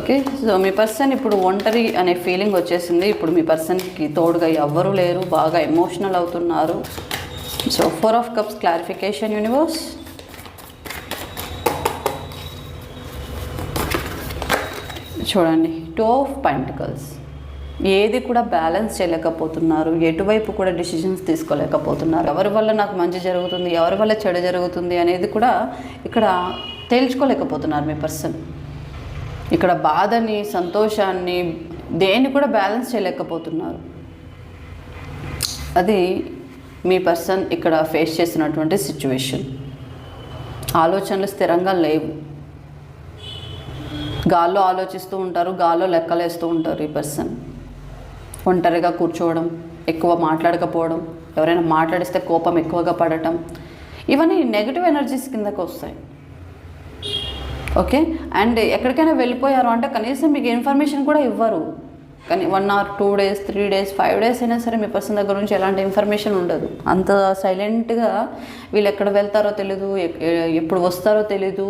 Okay, so మీ person ఇప్పుడు ఒంటరి అనే ఫీలింగ్ వచ్చేసింది. ఇప్పుడు మీ పర్సన్కి తోడుగా ఎవ్వరూ లేరు, బాగా ఎమోషనల్ అవుతున్నారు. So 4 of cups clarification universe. చూడండి 2 ఆఫ్ పెంటికల్స్. ఏది కూడా బ్యాలెన్స్ చేయలేకపోతున్నారు, ఎటువైపు కూడా డిసిషన్స్ తీసుకోలేకపోతున్నారు. ఎవరి వల్ల నాకు మంచి జరుగుతుంది, ఎవరి వల్ల చెడు జరుగుతుంది అనేది కూడా ఇక్కడ తేల్చుకోలేకపోతున్నారు మీ పర్సన్. ఇక్కడ బాధని, సంతోషాన్ని, దేన్ని కూడా బ్యాలెన్స్ చేయలేకపోతున్నారు. అది మీ పర్సన్ ఇక్కడ ఫేస్ చేసినటువంటి సిచ్యువేషన్. ఆలోచనలు స్థిరంగా లేవు, గాల్లో ఆలోచిస్తూ ఉంటారు, గాల్లో లెక్కలేస్తూ ఉంటారు. ఈ పర్సన్ ఒంటరిగా కూర్చోవడం, ఎక్కువ మాట్లాడకపోవడం, ఎవరైనా మాట్లాడిస్తే కోపం ఎక్కువగా పడటం, ఇవన్నీ నెగిటివ్ ఎనర్జీస్ కిందకు వస్తాయి. ఓకే, అండ్ ఎక్కడికైనా వెళ్ళిపోయారు అంటే కనీసం మీకు ఇన్ఫర్మేషన్ కూడా ఇవ్వరు. కానీ 1 or 2 days, 3 days, 5 days అయినా సరే మీ పర్సన్ దగ్గర నుంచి ఎలాంటి ఇన్ఫర్మేషన్ ఉండదు. అంత సైలెంట్గా వీళ్ళు ఎక్కడ వెళ్తారో తెలీదు, ఎప్పుడు వస్తారో తెలీదు.